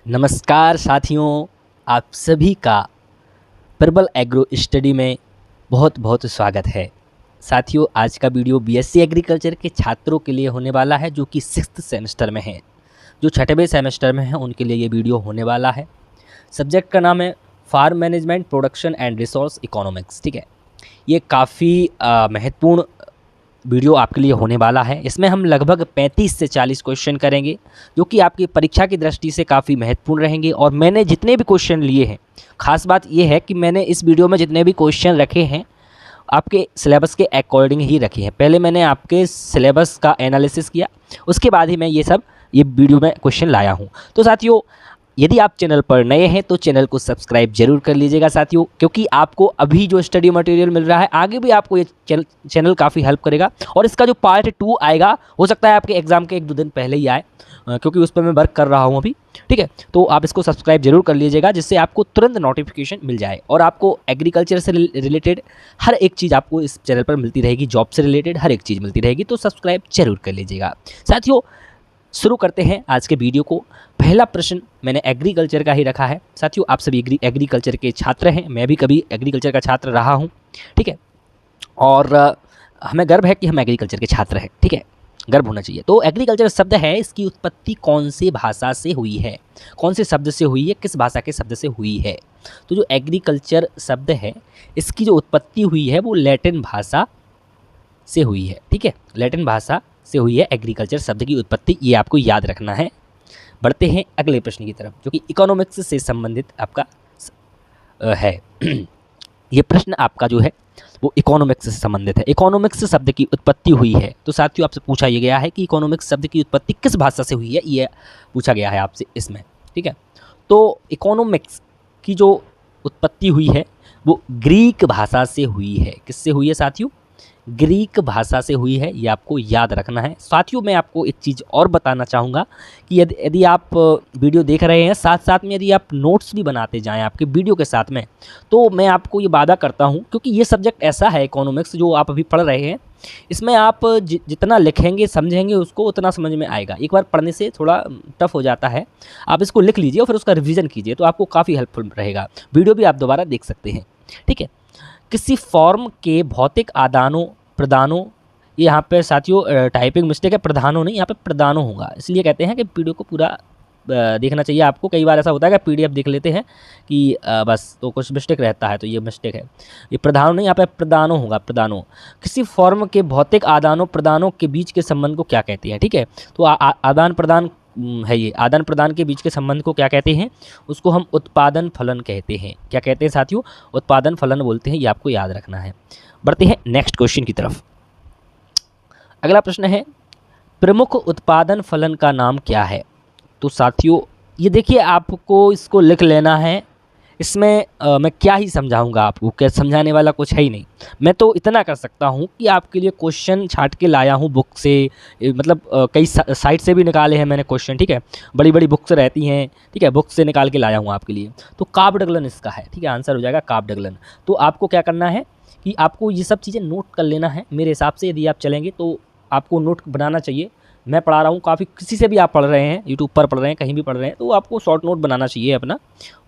नमस्कार साथियों, आप सभी का प्रबल एग्रो स्टडी में बहुत बहुत स्वागत है। साथियों, आज का वीडियो बीएससी एग्रीकल्चर के छात्रों के लिए होने वाला है जो कि 6th सेमेस्टर में हैं। जो छठवें सेमेस्टर में हैं उनके लिए ये वीडियो होने वाला है। सब्जेक्ट का नाम है farm management, production and resource economics. ठीक है, ये काफ़ी महत्वपूर्ण वीडियो आपके लिए होने वाला है। इसमें हम लगभग 35 से 40 क्वेश्चन करेंगे जो कि आपकी परीक्षा की दृष्टि से काफ़ी महत्वपूर्ण रहेंगे। और मैंने जितने भी क्वेश्चन लिए हैं, खास बात यह है कि मैंने इस वीडियो में जितने भी क्वेश्चन रखे हैं आपके सिलेबस के अकॉर्डिंग ही रखे हैं। पहले मैंने आपके सिलेबस का एनालिसिस किया, उसके बाद ही मैं ये वीडियो में क्वेश्चन लाया हूँ। तो साथियों, यदि आप चैनल पर नए हैं तो चैनल को सब्सक्राइब जरूर कर लीजिएगा साथियों, क्योंकि आपको अभी जो स्टडी मटेरियल मिल रहा है आगे भी आपको ये चैनल काफ़ी हेल्प करेगा। और इसका जो पार्ट 2 आएगा, हो सकता है आपके एग्जाम के 1-2 दिन पहले ही आए, क्योंकि उस पर मैं वर्क कर रहा हूँ अभी। ठीक है, तो आप इसको सब्सक्राइब जरूर कर लीजिएगा जिससे आपको तुरंत नोटिफिकेशन मिल जाए और आपको एग्रीकल्चर से रिलेटेड हर एक चीज़ आपको इस चैनल पर मिलती रहेगी। जॉब से रिलेटेड हर एक चीज़ मिलती रहेगी, तो सब्सक्राइब जरूर कर लीजिएगा साथियों। शुरू करते हैं आज के वीडियो को। पहला प्रश्न मैंने एग्रीकल्चर का ही रखा है। साथियों, आप सभी एग्रीकल्चर के छात्र हैं, मैं भी कभी एग्रीकल्चर का छात्र रहा हूं। ठीक है, और हमें गर्व है कि हम एग्रीकल्चर के छात्र हैं। ठीक है, गर्व होना चाहिए। तो एग्रीकल्चर शब्द है, इसकी उत्पत्ति कौन से भाषा से हुई है, कौन से शब्द से हुई है, किस भाषा के शब्द से हुई है? तो जो एग्रीकल्चर शब्द है इसकी जो उत्पत्ति हुई है वो लैटिन भाषा से हुई है। ठीक है, लैटिन भाषा से हुई है एग्रीकल्चर शब्द की उत्पत्ति, ये आपको याद रखना है। बढ़ते हैं अगले प्रश्न की तरफ जो कि इकोनॉमिक्स से संबंधित आपका है। ये प्रश्न आपका जो है वो इकोनॉमिक्स से संबंधित है। इकोनॉमिक्स शब्द की उत्पत्ति हुई है, तो साथियों आपसे पूछा ये गया है कि इकोनॉमिक्स शब्द की उत्पत्ति किस भाषा से हुई है, ये पूछा गया है आपसे इसमें। ठीक है, तो इकोनॉमिक्स की जो उत्पत्ति हुई है वो ग्रीक भाषा से हुई है। किससे हुई है साथियों? ग्रीक भाषा से हुई है, ये आपको याद रखना है। साथियों, मैं आपको एक चीज़ और बताना चाहूँगा कि यदि आप वीडियो देख रहे हैं साथ साथ में यदि आप नोट्स भी बनाते जाएं आपके वीडियो के साथ में, तो मैं आपको ये वादा करता हूँ, क्योंकि ये सब्जेक्ट ऐसा है इकोनॉमिक्स जो आप अभी पढ़ रहे हैं, इसमें आप जितना लिखेंगे समझेंगे उसको उतना समझ में आएगा। एक बार पढ़ने से थोड़ा टफ हो जाता है, आप इसको लिख लीजिए और फिर उसका रिविज़न कीजिए, तो आपको काफ़ी हेल्पफुल रहेगा। वीडियो भी आप दोबारा देख सकते हैं। ठीक है, किसी फॉर्म के भौतिक आदानों प्रदानों, ये यहाँ पे साथियों टाइपिंग मिस्टेक है, प्रधानों नहीं, यहाँ पे प्रदानों होगा। इसलिए कहते हैं कि वीडियो को पूरा देखना चाहिए आपको। कई बार ऐसा होता है कि पीडीएफ देख लेते हैं कि बस, तो कुछ मिस्टेक रहता है, तो ये मिस्टेक है। ये प्रधानों नहीं, यहाँ पे प्रदानों होगा, प्रदानों। किसी फॉर्म के भौतिक आदानों प्रदानों के बीच के संबंध को क्या कहते हैं? ठीक है, तो आदान प्रदान है, ये आदान प्रदान के बीच के संबंध को क्या कहते हैं? उसको हम उत्पादन फलन कहते हैं। क्या कहते हैं साथियों? उत्पादन फलन बोलते हैं, ये आपको याद रखना है। बढ़ते हैं नेक्स्ट क्वेश्चन की तरफ। अगला प्रश्न है, प्रमुख उत्पादन फलन का नाम क्या है? तो साथियों ये देखिए, आपको इसको लिख लेना है। इसमें मैं क्या ही समझाऊंगा आपको, क्या समझाने वाला कुछ है ही नहीं। मैं तो इतना कर सकता हूं कि आपके लिए क्वेश्चन छाट के लाया हूं बुक से, मतलब कई साइट से भी निकाले हैं मैंने क्वेश्चन। ठीक है, बड़ी बड़ी बुक्स रहती हैं, ठीक है, बुक से निकाल के लाया हूं आपके लिए। तो काब्डगलन इसका है। ठीक है, आंसर हो जाएगा काब्डगलन। तो आपको क्या करना है कि आपको ये सब चीज़ें नोट कर लेना है। मेरे हिसाब से यदि आप चलेंगे तो आपको नोट बनाना चाहिए। मैं पढ़ा रहा हूँ काफ़ी, किसी से भी आप पढ़ रहे हैं, यूट्यूब पर पढ़ रहे हैं, कहीं भी पढ़ रहे हैं, तो आपको शॉर्ट नोट बनाना चाहिए अपना,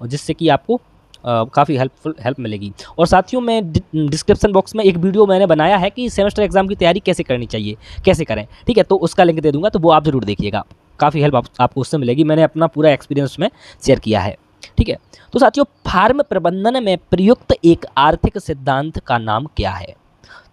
और जिससे कि आपको काफ़ी हेल्प मिलेगी। और साथियों, मैं डिस्क्रिप्शन बॉक्स में एक वीडियो मैंने बनाया है कि सेमेस्टर एग्जाम की तैयारी कैसे करनी चाहिए, कैसे करें। ठीक है, तो उसका लिंक दे दूँगा, तो वो आप ज़रूर देखिएगा, काफ़ी हेल्प आपको उससे मिलेगी। मैंने अपना पूरा एक्सपीरियंस में शेयर किया है। ठीक है, तो साथियों, फार्म प्रबंधन में प्रयुक्त एक आर्थिक सिद्धांत का नाम क्या है?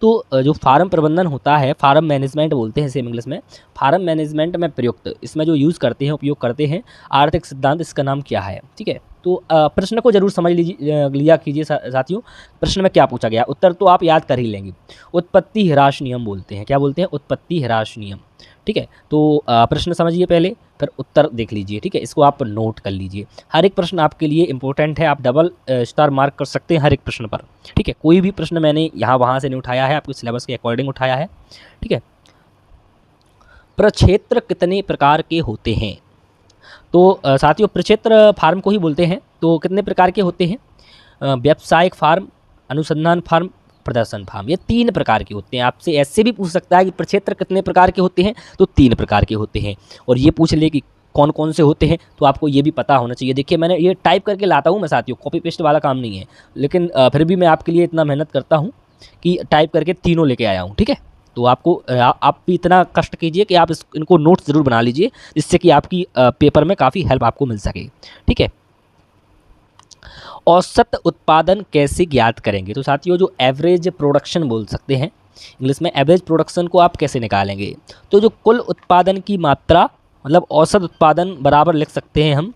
तो जो फार्म प्रबंधन होता है, फार्म मैनेजमेंट बोलते हैं सेम इंग्लिश में, फार्म मैनेजमेंट में प्रयुक्त, इसमें जो यूज़ करते हैं, उपयोग करते हैं आर्थिक सिद्धांत, इसका नाम क्या है? ठीक है, तो प्रश्न को जरूर समझ लिया कीजिए साथियों। प्रश्न में क्या पूछा गया, उत्तर तो आप याद कर ही लेंगे। उत्पत्ति ह्रास नियम बोलते हैं। क्या बोलते हैं? उत्पत्ति ह्रास नियम। ठीक है, तो प्रश्न समझिए पहले, फिर उत्तर देख लीजिए। ठीक है, इसको आप नोट कर लीजिए। हर एक प्रश्न आपके लिए इंपॉर्टेंट है, आप डबल स्टार मार्क कर सकते हैं हर एक प्रश्न पर। ठीक है, कोई भी प्रश्न मैंने यहाँ वहाँ से नहीं उठाया है, आपके सिलेबस के अकॉर्डिंग उठाया है। ठीक है, प्रक्षेत्र कितने प्रकार के होते हैं? तो साथियों, प्रक्षेत्र फार्म को ही बोलते हैं। तो कितने प्रकार के होते हैं? व्यावसायिक फार्म, अनुसंधान फार्म, प्रदर्शन फार्म, ये 3 प्रकार के होते हैं। आपसे ऐसे भी पूछ सकता है कि प्रक्षेत्र कितने प्रकार के होते हैं, तो 3 प्रकार के होते हैं। और ये पूछ ले कि कौन कौन से होते हैं, तो आपको ये भी पता होना चाहिए। देखिए मैंने ये टाइप करके लाता हूँ मैं साथियों, कॉपी पेस्ट वाला काम नहीं है, लेकिन फिर भी मैं आपके लिए इतना मेहनत करता हूँ कि टाइप करके तीनों लेके आया हूँ, ठीक है। तो आपको आप भी इतना कष्ट कीजिए कि आप इनको नोट्स ज़रूर बना लीजिए, जिससे कि आपकी पेपर में काफ़ी हेल्प आपको मिल सके, ठीक है। औसत उत्पादन कैसे ज्ञात करेंगे? तो साथियों जो एवरेज प्रोडक्शन बोल सकते हैं इंग्लिश में, एवरेज प्रोडक्शन को आप कैसे निकालेंगे? तो जो कुल उत्पादन की मात्रा, मतलब औसत उत्पादन बराबर लिख सकते हैं हम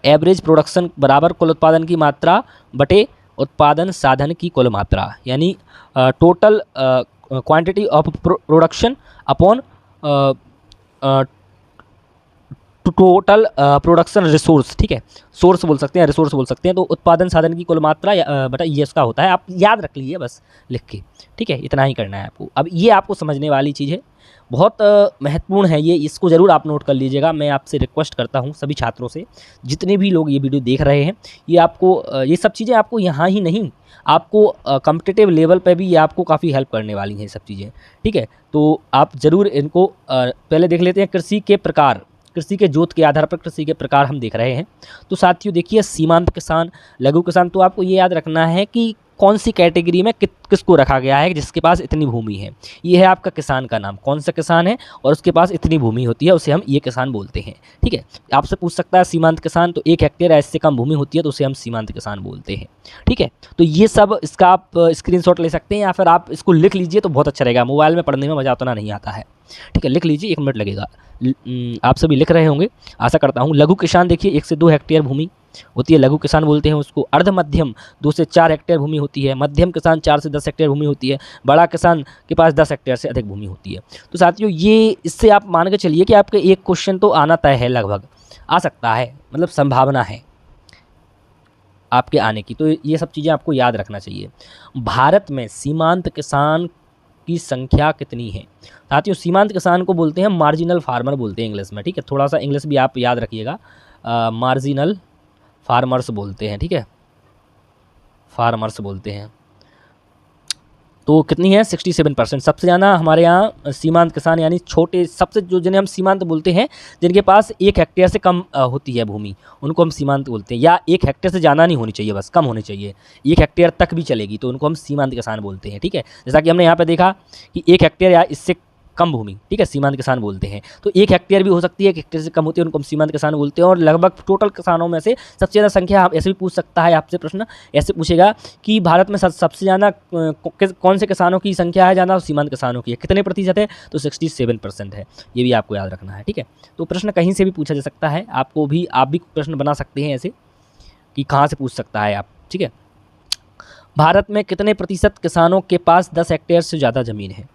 एवरेज प्रोडक्शन बराबर कुल उत्पादन की मात्रा बटे उत्पादन साधन की कुल मात्रा, यानी total quantity of production upon total production resource, ठीक है, सोर्स बोल सकते हैं, रिसोर्स बोल सकते हैं। तो उत्पादन साधन की कुल मात्रा बटा ये इसका होता है, आप याद रख लीजिए बस लिख के, ठीक है, इतना ही करना है आपको। अब ये आपको समझने वाली चीज़ है, बहुत महत्वपूर्ण है ये, इसको ज़रूर आप नोट कर लीजिएगा। मैं आपसे रिक्वेस्ट करता हूँ सभी छात्रों से, जितने भी लोग ये वीडियो देख रहे हैं, ये आपको ये सब चीज़ें आपको यहाँ ही नहीं, आपको कॉम्पिटिटिव लेवल पे भी ये आपको काफ़ी हेल्प करने वाली हैं ये सब चीज़ें, ठीक है। तो आप ज़रूर इनको पहले देख लेते हैं। कृषि के प्रकार, कृषि के जोत के आधार पर कृषि के प्रकार हम देख रहे हैं। तो साथियों देखिए, सीमांत किसान, लघु किसान, तो आपको ये याद रखना है कि कौन सी कैटेगरी में किसको रखा गया है, जिसके पास इतनी भूमि है। ये है आपका किसान का नाम, कौन सा किसान है और उसके पास इतनी भूमि होती है, उसे हम ये किसान बोलते हैं, ठीक है। आपसे पूछ सकता है सीमांत किसान, तो 1 हेक्टेयर या इससे कम भूमि होती है तो उसे हम सीमांत किसान बोलते हैं, ठीक है। तो ये सब इसका आप स्क्रीनशॉट ले सकते हैं, या फिर आप इसको लिख लीजिए तो बहुत अच्छा रहेगा। मोबाइल में पढ़ने में मज़ा उतना नहीं आता है, ठीक है, लिख लीजिए, 1 मिनट लगेगा। आप सभी लिख रहे होंगे आशा करता हूँ। लघु किसान देखिए 1 से 2 हेक्टेयर भूमि होती है, लघु किसान बोलते हैं उसको। अर्ध मध्यम 2 से 4 हेक्टेयर भूमि होती है। मध्यम किसान 4 से 10 हेक्टेयर भूमि होती है। बड़ा किसान के पास 10 हेक्टेयर से अधिक भूमि होती है। तो साथियों ये, इससे आप मान के चलिए कि आपके एक क्वेश्चन तो आना तय है, लगभग आ सकता है, मतलब संभावना है आपके आने की। तो ये सब चीज़ें आपको याद रखना चाहिए। भारत में सीमांत किसान की संख्या कितनी है? साथियों सीमांत किसान को बोलते हैं मार्जिनल फार्मर बोलते हैं इंग्लिश में, ठीक है। थोड़ा सा इंग्लिश भी आप याद रखिएगा, मार्जिनल फार्मर्स बोलते हैं, ठीक है, फार्मर्स बोलते हैं। तो कितनी है? 67%। सबसे ज़्यादा हमारे यहाँ सीमांत किसान, यानी छोटे, सबसे जो जिन्हें हम सीमांत बोलते हैं, जिनके पास 1 हेक्टेयर से कम होती है भूमि, उनको हम सीमांत बोलते हैं। या 1 हेक्टेयर से ज़्यादा नहीं होनी चाहिए, बस कम होनी चाहिए, 1 हेक्टेयर तक भी चलेगी तो उनको हम सीमांत किसान बोलते हैं, ठीक है। जैसा कि हमने यहाँ पर देखा कि 1 हेक्टेयर या इससे कम भूमि, ठीक है, सीमांत किसान बोलते हैं। तो 1 हेक्टेयर भी हो सकती है, 1 हेक्टेयर से कम होती है, उनको हम सीमांत किसान बोलते हैं। और लगभग टोटल किसानों में से सबसे ज़्यादा संख्या, आप ऐसे भी पूछ सकता है आपसे प्रश्न, ऐसे पूछेगा कि भारत में सबसे ज़्यादा कौन से किसानों की संख्या है ज़्यादा? सीमांत किसानों की है। कितने प्रतिशत है? तो 67% है। ये भी आपको याद रखना है, ठीक है। तो प्रश्न कहीं से भी पूछा जा सकता है, आपको भी, आप भी प्रश्न बना सकते हैं ऐसे कि कहाँ से पूछ सकता है आप, ठीक है। भारत में कितने प्रतिशत किसानों के पास 10 हेक्टेयर से ज़्यादा ज़मीन है?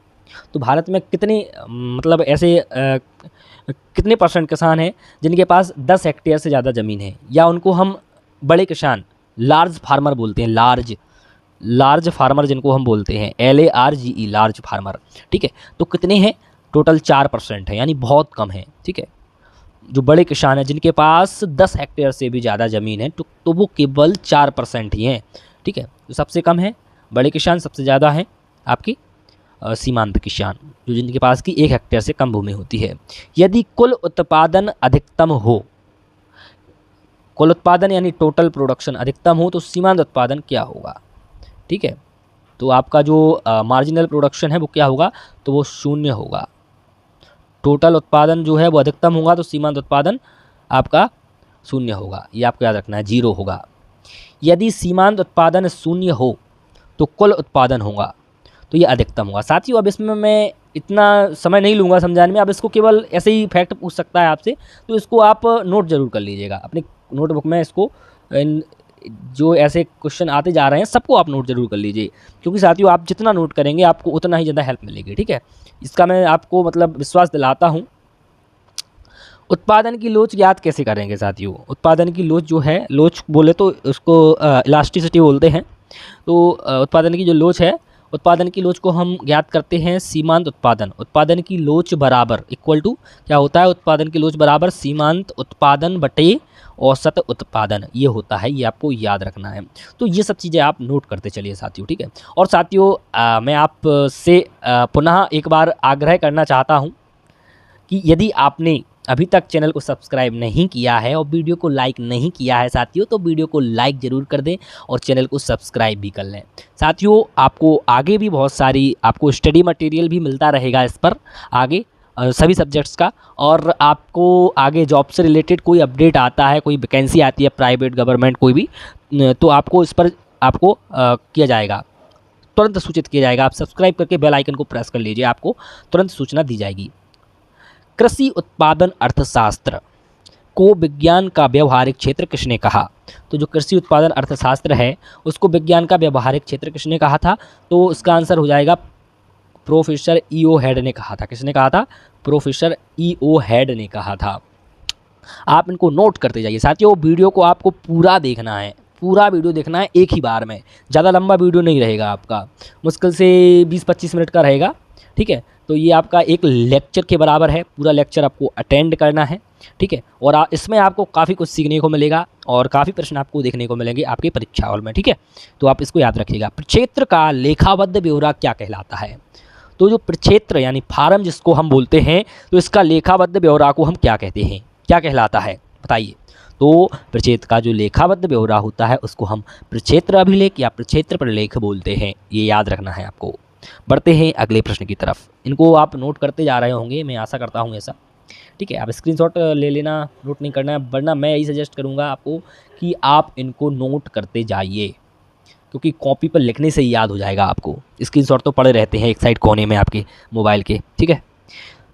तो भारत में कितने, मतलब ऐसे कितने % किसान हैं जिनके पास 10 हेक्टेयर से ज़्यादा ज़मीन है, या उनको हम बड़े किसान, लार्ज फार्मर बोलते हैं, लार्ज फार्मर जिनको हम बोलते हैं, LARGE, लार्ज फार्मर, ठीक है। तो कितने हैं? टोटल 4% है, यानी बहुत कम है, ठीक है। जो बड़े किसान हैं जिनके पास 10 हेक्टेयर से भी ज़्यादा ज़मीन है, तो वो केवल 4% ही हैं, ठीक है। तो सबसे कम है बड़े किसान, सबसे ज़्यादा हैं आपकी सीमांत किसान, जो जिनके पास की 1 हेक्टेयर से कम भूमि होती है। यदि कुल उत्पादन अधिकतम हो, कुल उत्पादन यानी टोटल प्रोडक्शन अधिकतम हो, तो सीमांत उत्पादन क्या होगा, ठीक है। तो आपका जो मार्जिनल प्रोडक्शन है वो क्या होगा? तो वो 0 होगा। टोटल उत्पादन जो है वो अधिकतम होगा, तो सीमांत उत्पादन आपका 0 होगा, ये आपको याद रखना है, 0 होगा। यदि सीमांत उत्पादन 0 हो तो कुल उत्पादन होगा, तो ये अधिकतम होगा। साथियों अब इसमें मैं इतना समय नहीं लूँगा समझाने में, अब इसको केवल ऐसे ही फैक्ट पूछ सकता है आपसे, तो इसको आप नोट ज़रूर कर लीजिएगा अपनी नोटबुक में। इसको जो ऐसे क्वेश्चन आते जा रहे हैं सबको आप नोट ज़रूर कर लीजिए, क्योंकि साथियों आप जितना नोट करेंगे आपको उतना ही ज़्यादा हेल्प मिलेगी, ठीक है। इसका मैं आपको मतलब विश्वास दिलाता हूँ। उत्पादन की लोच ज्ञात कैसे करेंगे साथियों? उत्पादन की लोच जो है, लोच बोले तो उसको इलास्टिसिटी बोलते हैं। तो उत्पादन की जो लोच है, उत्पादन की लोच को हम ज्ञात करते हैं सीमांत उत्पादन। उत्पादन की लोच बराबर इक्वल टू क्या होता है? उत्पादन की लोच बराबर सीमांत उत्पादन बटे औसत उत्पादन, ये होता है, ये आपको याद रखना है। तो ये सब चीज़ें आप नोट करते चलिए साथियों, ठीक है। और साथियों मैं आपसे पुनः एक बार आग्रह करना चाहता हूँ कि यदि आपने अभी तक चैनल को सब्सक्राइब नहीं किया है और वीडियो को लाइक नहीं किया है साथियों, तो वीडियो को लाइक ज़रूर कर दें और चैनल को सब्सक्राइब भी कर लें। साथियों, आपको आगे भी बहुत सारी आपको स्टडी मटेरियल भी मिलता रहेगा इस पर आगे सभी सब्जेक्ट्स का। और आपको आगे जॉब से रिलेटेड कोई अपडेट आता है, कोई वैकेंसी आती है प्राइवेट गवर्नमेंट कोई भी, तो आपको इस पर आपको किया जाएगा, तुरंत सूचित किया जाएगा। आप सब्सक्राइब करके बेल आइकन को प्रेस कर लीजिए, आपको तुरंत सूचना दी जाएगी। कृषि उत्पादन अर्थशास्त्र को विज्ञान का व्यवहारिक क्षेत्र किसने कहा? तो जो कृषि उत्पादन अर्थशास्त्र है उसको विज्ञान का व्यवहारिक क्षेत्र किसने कहा था? तो इसका आंसर हो जाएगा प्रोफेसर ई.ओ. हेड ने कहा था। किसने कहा था? प्रोफेसर ई.ओ. हेड ने कहा था। आप इनको नोट करते जाइए साथियों। वीडियो को आपको पूरा देखना है, पूरा वीडियो देखना है एक ही बार में। ज़्यादा लंबा वीडियो नहीं रहेगा आपका, मुश्किल से 20-25 मिनट का रहेगा, ठीक है। तो ये आपका एक लेक्चर के बराबर है, पूरा लेक्चर आपको अटेंड करना है, ठीक है। और इसमें आपको काफ़ी कुछ सीखने को मिलेगा और काफ़ी प्रश्न आपको देखने को मिलेंगे आपके परीक्षा हॉल में, ठीक है। तो आप इसको याद रखिएगा। प्रक्षेत्र का लेखाबद्ध ब्यौरा क्या कहलाता है? तो जो प्रक्षेत्र यानी फार्म जिसको हम बोलते हैं, तो इसका लेखाबद्ध ब्यौरा को हम क्या कहते हैं, क्या कहलाता है बताइए? तो प्रक्षेत्र का जो लेखाबद्ध ब्यौरा होता है उसको हम प्रक्षेत्र अभिलेख या प्रक्षेत्र प्रलेख बोलते हैं। ये याद रखना है आपको। बढ़ते हैं अगले प्रश्न की तरफ। इनको आप नोट करते जा रहे होंगे, मैं आशा करता हूँ ऐसा, ठीक है। आप स्क्रीनशॉट ले लेना, नोट नहीं करना है, वरना मैं यही सजेस्ट करूँगा आपको कि आप इनको नोट करते जाइए, क्योंकि कॉपी पर लिखने से ही याद हो जाएगा आपको। स्क्रीनशॉट तो पड़े रहते हैं एक साइड कोने में आपके मोबाइल के, ठीक है।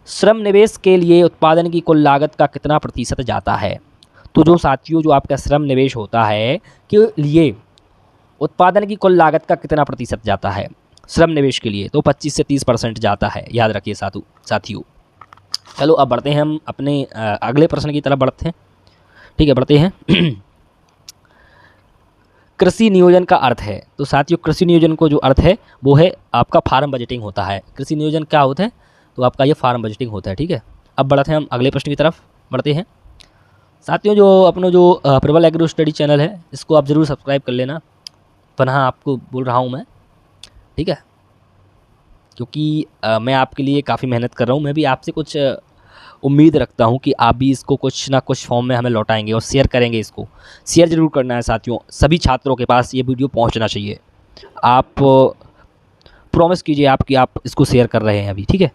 श्रम निवेश के लिए उत्पादन की कुल लागत का कितना प्रतिशत जाता है? तो जो साथियों जो आपका श्रम निवेश होता है के लिए उत्पादन की कुल लागत का कितना प्रतिशत जाता है श्रम निवेश के लिए? तो 25 से 30% जाता है, याद रखिए साथियों। चलो अब बढ़ते हैं हम अपने अगले प्रश्न की तरफ बढ़ते हैं, ठीक है। बढ़ते हैं कृषि नियोजन का अर्थ है। तो साथियों कृषि नियोजन को जो अर्थ है वो है आपका फार्म बजटिंग होता है। कृषि नियोजन क्या होता है? तो आपका ये फार्म बजटिंग होता है, ठीक है। अब बढ़ते हैं हम अगले प्रश्न की तरफ बढ़ते हैं साथियों। जो अपना जो प्रबल एग्रो स्टडी चैनल है इसको आप ज़रूर सब्सक्राइब कर लेना, पुनः आपको बोल रहा हूँ मैं, ठीक है, क्योंकि मैं आपके लिए काफ़ी मेहनत कर रहा हूँ। मैं भी आपसे कुछ उम्मीद रखता हूँ कि आप भी इसको कुछ ना कुछ फॉर्म में हमें लौटाएंगे और शेयर करेंगे। इसको शेयर ज़रूर करना है साथियों, सभी छात्रों के पास ये वीडियो पहुँचना चाहिए। आप प्रॉमिस कीजिए आप कि आप इसको शेयर कर रहे हैं अभी, ठीक है।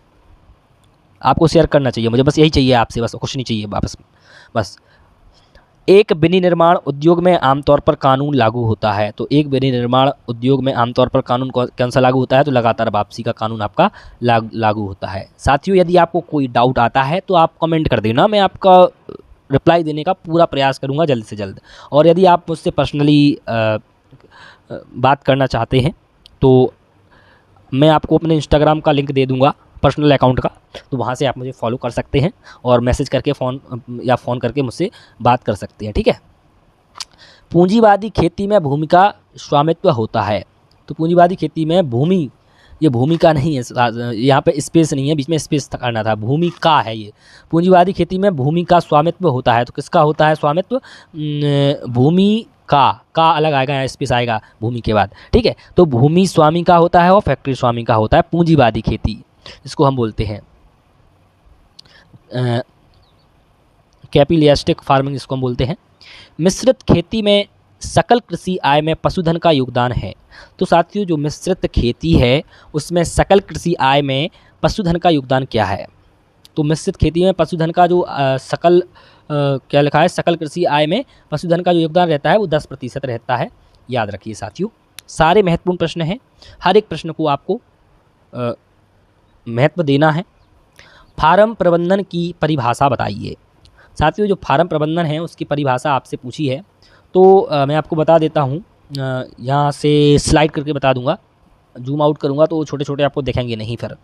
आपको शेयर करना चाहिए, मुझे बस यही चाहिए आपसे, बस कुछ नहीं चाहिए वापस। बस एक विनिर्माण उद्योग में आमतौर पर कानून लागू होता है। तो एक विनिर्माण उद्योग में आमतौर पर कानून कौन सा लागू होता है? तो लगातार वापसी का कानून आपका लागू होता है। साथियों यदि आपको कोई डाउट आता है तो आप कमेंट कर देना, मैं आपका रिप्लाई देने का पूरा प्रयास करूंगा जल्द से जल्द। और यदि आप मुझसे पर्सनली बात करना चाहते हैं तो मैं आपको अपने इंस्टाग्राम का लिंक दे दूँगा, पर्सनल अकाउंट का, तो वहाँ से आप मुझे फॉलो कर सकते हैं और मैसेज करके फ़ोन करके मुझसे बात कर सकते हैं, ठीक है। पूंजीवादी खेती में भूमि का स्वामित्व होता है। तो पूंजीवादी खेती में भूमि, ये भूमिका नहीं है, यहाँ पे स्पेस नहीं है, बीच में स्पेस करना था, भूमि का है ये। पूंजीवादी खेती में भूमि का स्वामित्व होता है। तो किसका होता है स्वामित्व? भूमि का अलग आएगा, यहाँ स्पेस आएगा भूमि के बाद, ठीक है। तो भूमि स्वामी का होता है और फैक्ट्री स्वामी का होता है पूंजीवादी खेती, इसको हम बोलते हैं कैपिटलिस्टिक फार्मिंग, इसको हम बोलते हैं। मिश्रित खेती में सकल कृषि आय में पशुधन का योगदान है। तो साथियों जो मिश्रित खेती है उसमें सकल कृषि आय में पशुधन का योगदान क्या है? तो मिश्रित खेती में पशुधन का जो क्या लिखा है, सकल कृषि आय में पशुधन का जो योगदान रहता है वो 10% रहता है, याद रखिए साथियों। सारे महत्वपूर्ण प्रश्न हैं, हर एक प्रश्न को आपको महत्व देना है। फार्म प्रबंधन की परिभाषा बताइए। साथियों जो फार्म प्रबंधन है उसकी परिभाषा आपसे पूछी है, तो मैं आपको बता देता हूँ, यहाँ से स्लाइड करके बता दूंगा, जूम आउट करूँगा तो छोटे छोटे आपको दिखेंगे नहीं। फिर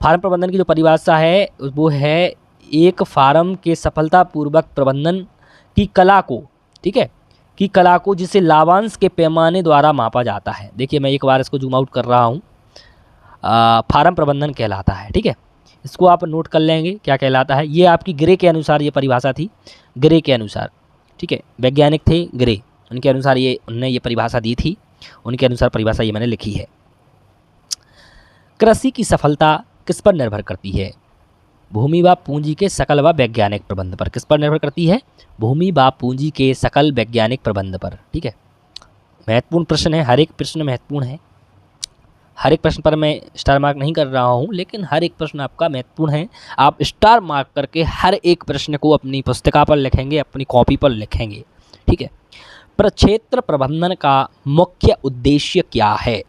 फार्म प्रबंधन की जो परिभाषा है वो है एक फार्म के सफलतापूर्वक प्रबंधन की कला को, ठीक है, की कला को जिसे लाभांश के पैमाने द्वारा मापा जाता है। देखिए मैं एक बार इसको जूम आउट कर रहा हूँ, फार्म प्रबंधन कहलाता है, ठीक है। इसको आप नोट कर लेंगे क्या कहलाता है। ये आपकी ग्रे के अनुसार ये परिभाषा थी, ग्रे के अनुसार, ठीक है, वैज्ञानिक थे ग्रे, उनके अनुसार उन्होंने ये परिभाषा दी थी, उनके अनुसार परिभाषा ये मैंने लिखी है। कृषि की सफलता किस पर निर्भर करती है? भूमि व पूंजी के सकल व वैज्ञानिक प्रबंध पर। किस पर निर्भर करती है? भूमि व पूंजी के सकल वैज्ञानिक प्रबंध पर। ठीक है, महत्वपूर्ण प्रश्न है, हर एक प्रश्न महत्वपूर्ण है। हर एक प्रश्न पर मैं स्टार मार्क नहीं कर रहा हूँ, लेकिन हर एक प्रश्न आपका महत्वपूर्ण है। आप स्टार मार्क करके हर एक प्रश्न को अपनी पुस्तिका पर लिखेंगे, अपनी कॉपी पर लिखेंगे। ठीक है, प्रक्षेत्र प्रबंधन का मुख्य उद्देश्य क्या है?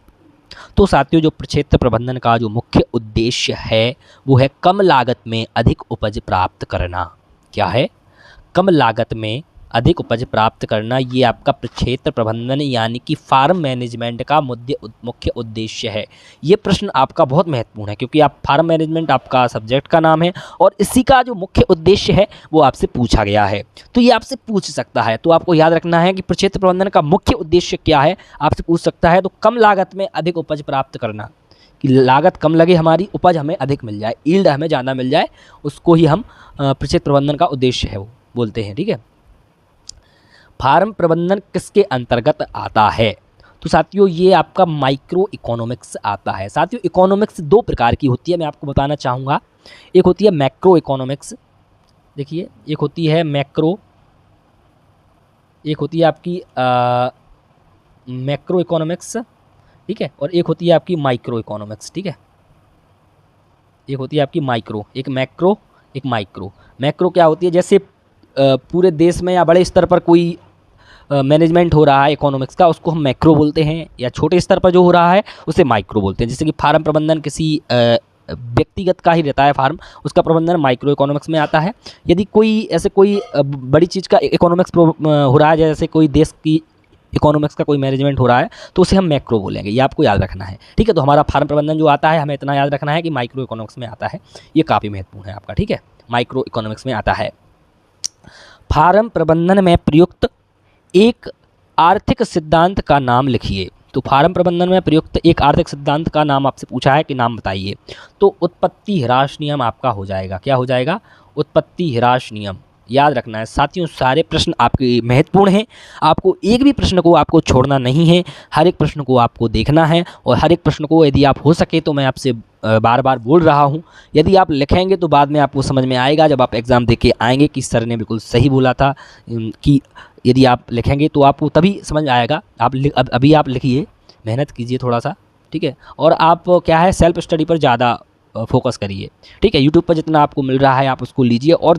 तो साथियों, जो प्रक्षेत्र प्रबंधन का जो मुख्य उद्देश्य है वो है कम लागत में अधिक उपज प्राप्त करना। क्या है? कम लागत में अधिक उपज प्राप्त करना, ये आपका प्रक्षेत्र प्रबंधन यानी कि फार्म मैनेजमेंट का मुख्य उद्देश्य है। ये प्रश्न आपका बहुत महत्वपूर्ण है, क्योंकि आप फार्म मैनेजमेंट आपका सब्जेक्ट का नाम है और इसी का जो मुख्य उद्देश्य है वो आपसे पूछा गया है, तो ये आपसे पूछ सकता है। तो आपको याद रखना है कि प्रक्षेत्र प्रबंधन का मुख्य उद्देश्य क्या है, आपसे पूछ सकता है। तो कम लागत में अधिक उपज प्राप्त करना, कि लागत कम लगे, हमारी उपज हमें अधिक मिल जाए, यील्ड हमें ज़्यादा मिल जाए, उसको ही हम प्रक्षेत्र प्रबंधन का उद्देश्य है वो बोलते हैं। ठीक है, फार्म प्रबंधन किसके अंतर्गत आता है? तो साथियों, ये आपका माइक्रो इकोनॉमिक्स आता है। साथियों, इकोनॉमिक्स दो प्रकार की होती है, मैं आपको बताना चाहूँगा। एक होती है मैक्रो इकोनॉमिक्स, देखिए, एक होती है मैक्रो, एक होती है आपकी मैक्रो इकोनॉमिक्स, ठीक है, और एक होती है आपकी माइक्रो इकोनॉमिक्स। ठीक है, एक होती है आपकी माइक्रो, एक मैक्रो, एक माइक्रो। मैक्रो क्या होती है? जैसे पूरे देश में या बड़े स्तर पर कोई मैनेजमेंट हो रहा है इकोनॉमिक्स का, उसको हम मैक्रो बोलते हैं, या छोटे स्तर पर जो हो रहा है उसे माइक्रो बोलते हैं। जैसे कि फार्म प्रबंधन किसी व्यक्तिगत का ही रहता है फार्म, उसका प्रबंधन माइक्रो इकोनॉमिक्स में आता है। यदि कोई ऐसे कोई बड़ी चीज़ का इकोनॉमिक्स हो रहा है, जैसे कोई देश की इकोनॉमिक्स का कोई मैनेजमेंट हो रहा है, तो उसे हम मैक्रो बोलेंगे, ये आपको याद रखना है। ठीक है, तो हमारा फार्म प्रबंधन जो आता है, हमें इतना याद रखना है कि माइक्रो इकोनॉमिक्स में आता है, ये काफ़ी महत्वपूर्ण है आपका। ठीक है, माइक्रो इकोनॉमिक्स में आता है। फार्म प्रबंधन में प्रयुक्त एक आर्थिक सिद्धांत का नाम लिखिए। तो फार्म प्रबंधन में प्रयुक्त एक आर्थिक सिद्धांत का नाम आपसे पूछा है कि नाम बताइए, तो उत्पत्ति ह्रास नियम आपका हो जाएगा। क्या हो जाएगा? उत्पत्ति ह्रास नियम। याद रखना है साथियों, सारे प्रश्न आपके महत्वपूर्ण हैं, आपको एक भी प्रश्न को आपको छोड़ना नहीं है, हर एक प्रश्न को आपको देखना है, और हर एक प्रश्न को यदि आप हो सके, तो मैं आपसे बार बार बोल रहा हूं, यदि आप लिखेंगे तो बाद में आपको समझ में आएगा, जब आप एग्ज़ाम दे के आएंगे कि सर ने बिल्कुल सही बोला था, कि यदि आप लिखेंगे तो आपको तभी समझ आएगा। आप अभी आप लिखिए, मेहनत कीजिए थोड़ा सा, ठीक है, और आप क्या है, सेल्फ स्टडी पर ज़्यादा फोकस करिए। ठीक है, यूट्यूब पर जितना आपको मिल रहा है आप उसको लीजिए, और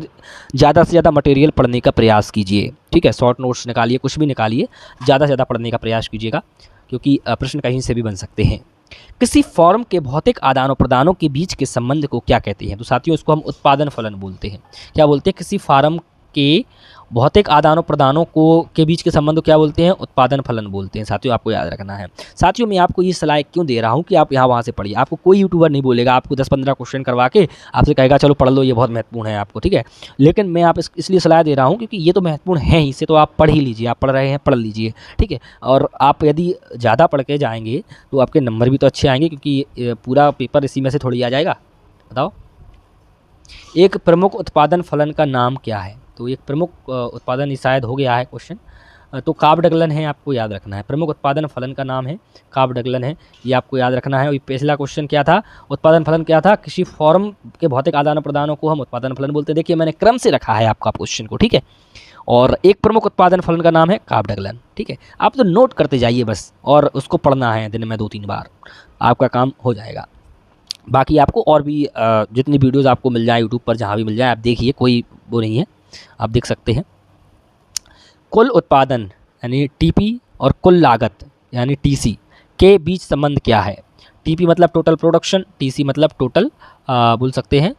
ज़्यादा से ज़्यादा मटेरियल पढ़ने का प्रयास कीजिए। ठीक है, शॉर्ट नोट्स निकालिए, कुछ भी निकालिए, ज़्यादा से ज़्यादा पढ़ने का प्रयास कीजिएगा, क्योंकि प्रश्न कहीं से भी बन सकते हैं। किसी फॉर्म के भौतिक आदानों प्रदानों के बीच के संबंध को क्या कहते हैं? तो साथियों, इसको हम उत्पादन फलन बोलते हैं। क्या बोलते हैं? किसी फॉर्म के भौतिक आदानों प्रदानों को के बीच के संबंध को क्या बोलते हैं? उत्पादन फलन बोलते हैं। साथियों, आपको याद रखना है। साथियों, मैं आपको ये सलाह क्यों दे रहा हूँ कि आप यहाँ वहाँ से पढ़िए, आपको कोई यूट्यूबर नहीं बोलेगा, आपको 10-15 क्वेश्चन करवा के आपसे कहेगा चलो पढ़ लो, ये बहुत महत्वपूर्ण है आपको। ठीक है, लेकिन मैं आप इसलिए सलाह दे रहा हूँ क्योंकि ये तो महत्वपूर्ण है ही, इसे तो आप पढ़ ही लीजिए, आप पढ़ रहे हैं पढ़ लीजिए। ठीक है, और आप यदि ज़्यादा पढ़ के जाएंगे तो आपके नंबर भी तो अच्छे आएंगे, क्योंकि पूरा पेपर इसी में से थोड़ी आ जाएगा। बताओ, एक प्रमुख उत्पादन फलन का नाम क्या है? तो एक प्रमुख उत्पादन, ये शायद हो गया है क्वेश्चन, तो काबडगलन है, आपको याद रखना है। प्रमुख उत्पादन फलन का नाम है काबडगलन है, ये आपको याद रखना है। और पिछला क्वेश्चन क्या था? उत्पादन फलन क्या था? किसी फॉर्म के भौतिक आदान प्रदानों को हम उत्पादन फलन बोलते हैं। देखिए, मैंने क्रम से रखा है आपका क्वेश्चन को। ठीक है, और एक प्रमुख उत्पादन फलन का नाम है काबडगलन। ठीक है, आप तो नोट करते जाइए बस, और उसको पढ़ना है दिन में 2-3 बार, आपका काम हो जाएगा। बाकी आपको और भी जितनी वीडियोज़ आपको मिल जाए यूट्यूब पर, जहाँ भी मिल जाए आप देखिए, कोई वो नहीं है, आप देख सकते हैं। कुल उत्पादन यानी टीपी और कुल लागत यानी टीसी के बीच संबंध क्या है? टीपी मतलब टोटल प्रोडक्शन, टीसी मतलब टोटल बोल सकते हैं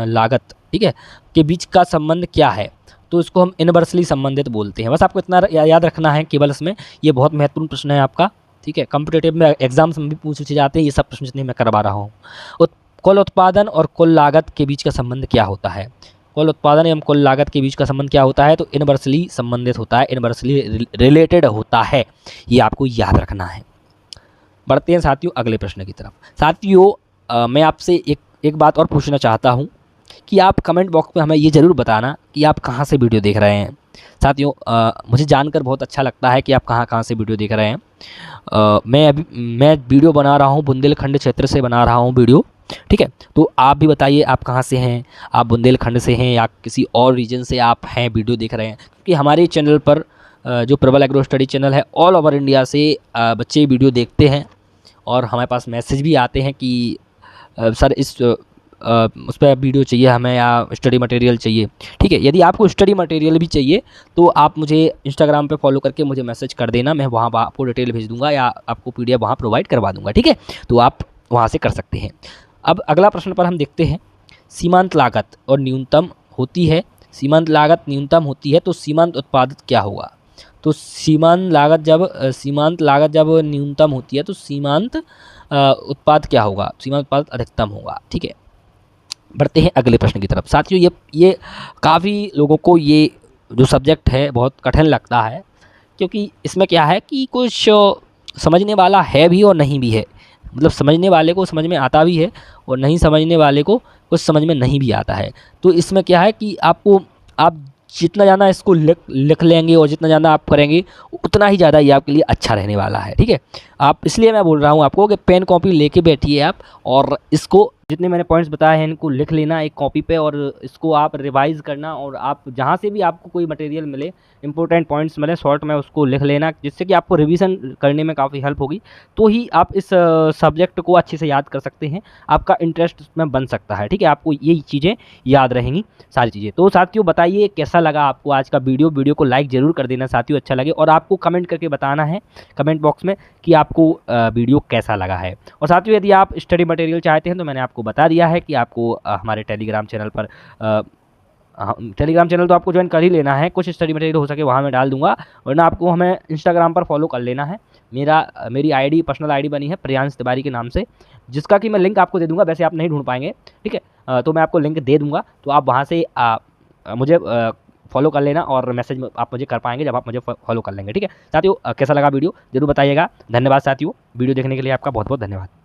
लागत। ठीक है, के बीच का संबंध क्या है? तो इसको हम इनवर्सली संबंधित बोलते हैं। बस आपको इतना याद रखना है केवल इसमें, ये बहुत महत्वपूर्ण प्रश्न है आपका। ठीक है, कॉम्पिटिटिव में एग्जाम्स में भी पूछे जाते हैं ये सब प्रश्न जितने मैं करवा रहा हूँ। कुल उत्पादन और कुल लागत के बीच का संबंध क्या होता है? कुल उत्पादन एवं कुल लागत के बीच का संबंध क्या होता है? तो इनवर्सली संबंधित होता है, इनवर्सली रिलेटेड होता है, ये आपको याद रखना है। बढ़ते हैं साथियों अगले प्रश्न की तरफ। साथियों, मैं आपसे एक बात और पूछना चाहता हूँ कि आप कमेंट बॉक्स में हमें ये ज़रूर बताना कि आप कहाँ से वीडियो देख रहे हैं। साथियों, मुझे जानकर बहुत अच्छा लगता है कि आप कहाँ से वीडियो देख रहे हैं। मैं वीडियो बना रहा हूँ, बुंदेलखंड क्षेत्र से बना रहा हूँ वीडियो, ठीक है, तो आप भी बताइए आप कहाँ से हैं, आप बुंदेलखंड से हैं या किसी और रीजन से आप हैं वीडियो देख रहे हैं, क्योंकि हमारे चैनल पर जो प्रबल एग्रो स्टडी चैनल है ऑल ओवर इंडिया से बच्चे वीडियो देखते हैं और हमारे पास मैसेज भी आते हैं कि सर उस पर वीडियो चाहिए हमें या स्टडी मटेरियल चाहिए। ठीक है, यदि आपको स्टडी मटेरियल भी चाहिए तो आप मुझे इंस्टाग्राम पे फॉलो करके मुझे मैसेज कर देना, मैं वहाँ आपको डिटेल भेज दूंगा या आपको PDF वहाँ प्रोवाइड करवा दूंगा। ठीक है, तो आप वहाँ से कर सकते हैं। अब अगला प्रश्न पर हम देखते हैं, सीमांत लागत और न्यूनतम होती है, सीमांत लागत न्यूनतम होती है तो सीमांत उत्पादित क्या होगा। तो सीमांत लागत जब न्यूनतम होती है तो सीमांत उत्पाद क्या होगा, सीमांत उत्पाद अधिकतम होगा। ठीक है, बढ़ते हैं अगले प्रश्न की तरफ। साथियों ये काफ़ी लोगों को ये जो सब्जेक्ट है बहुत कठिन लगता है, क्योंकि इसमें क्या है कि कुछ समझने वाला है भी और नहीं भी है, मतलब समझने वाले को समझ में आता भी है और नहीं समझने वाले को कुछ समझ में नहीं भी आता है। तो इसमें क्या है कि आप जितना ज़्यादा इसको लिख लेंगे और जितना ज़्यादा आप करेंगे उतना ही ज़्यादा ये आपके लिए अच्छा रहने वाला है। ठीक है, आप इसलिए मैं बोल रहा हूँ आपको कि पेन कॉपी लेके बैठिए आप और इसको जितने मैंने पॉइंट्स बताए हैं इनको लिख लेना एक कॉपी पे और इसको आप रिवाइज करना, और आप जहाँ से भी आपको कोई मटेरियल मिले, इंपॉर्टेंट पॉइंट्स मिले शॉर्ट में, उसको लिख लेना, जिससे कि आपको रिवीजन करने में काफ़ी हेल्प होगी। तो ही आप इस सब्जेक्ट को अच्छे से याद कर सकते हैं, आपका इंटरेस्ट उसमें बन सकता है। ठीक है, आपको ये चीज़ें याद रहेंगी सारी चीज़ें। तो साथियों बताइए कैसा लगा आपको आज का वीडियो को लाइक ज़रूर कर देना साथियों अच्छा लगे, और आपको कमेंट करके बताना है कमेंट बॉक्स में कि आपको वीडियो कैसा लगा है। और साथियों यदि आप स्टडी मटेरियल चाहते हैं तो मैंने आपको बता दिया है कि आपको हमारे टेलीग्राम चैनल पर टेलीग्राम चैनल तो आपको ज्वाइन कर ही लेना है, कुछ स्टडी मटेरियल हो सके वहाँ मैं डाल दूंगा, वरना आपको हमें इंस्टाग्राम पर फॉलो कर लेना है। मेरी आईडी पर्सनल आईडी बनी है प्रियांश तिवारी के नाम से, जिसका कि मैं लिंक आपको दे दूंगा, वैसे आप नहीं ढूंढ पाएंगे। ठीक है, तो मैं आपको लिंक दे दूंगा, तो आप वहाँ से मुझे फॉलो कर लेना और मैसेज आप मुझे कर पाएंगे जब आप मुझे फॉलो कर लेंगे। ठीक है साथियों, कैसा लगा वीडियो जरूर बताइएगा। धन्यवाद साथियों, वीडियो देखने के लिए आपका बहुत बहुत धन्यवाद।